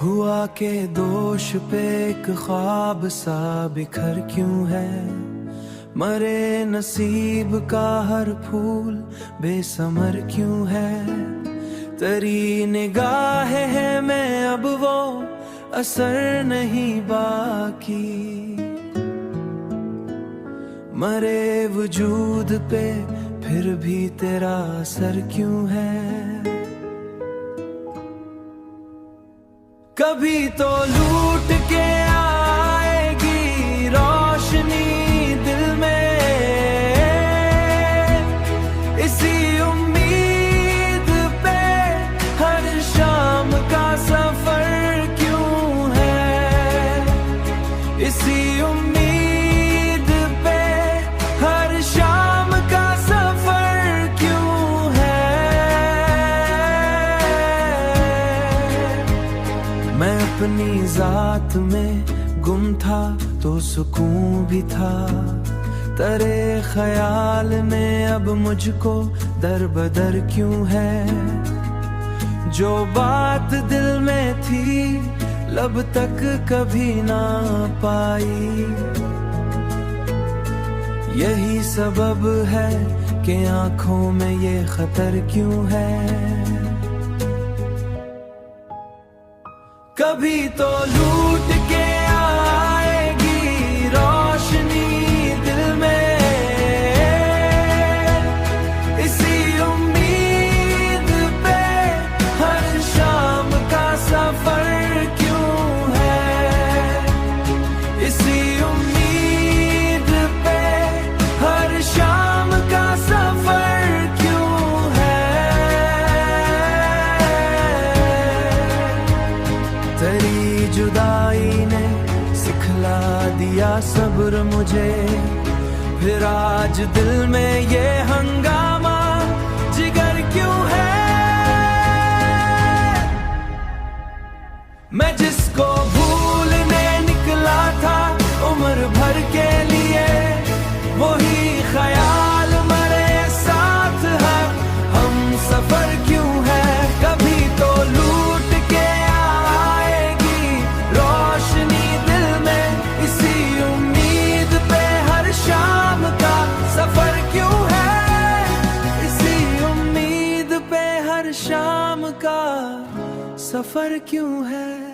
हुआ के दोष पे एक ख्वाब सा बिखर क्यों है। मरे नसीब का हर फूल बेसमर क्यों है। तेरी निगाह है मैं अब वो असर नहीं बाकी। मरे वजूद पे फिर भी तेरा असर क्यों है। कभी तो लूट के आएगी रोशनी दिल में, इसी उम्मीद पे हर शाम का सफर क्यों है। इसी उम्मीद पे हर शाम का सफर क्यों है। मैं अपनी जात में गुम था तो सुकून भी था। तेरे ख्याल में अब मुझको दर बदर क्यों है। जो बात दिल में थी लब तक कभी ना पाई। यही सबब है कि आंखों में ये खतर क्यों है। कभी तो लूट के आएगी रोशनी दिल में, इसी उम्मीद पे हर शाम का सफर क्यों है। इसी उम्मीद पे हर शाम का सफर क्यों है। तेरी जुदाई ने सिखला दिया सब्र मुझे। फिर आज दिल में ये हंगामा जिगर क्यों है। मैं जिसको भूलने निकला था उम्र भर के लिए, वही ख्याल मरे साथ है हम सफर क्यों है। कभी तो लूट के आएगी रोशनी दिल में, इसी उम्मीद पे हर शाम का सफर क्यों है। इसी उम्मीद पे हर शाम का सफर क्यों है।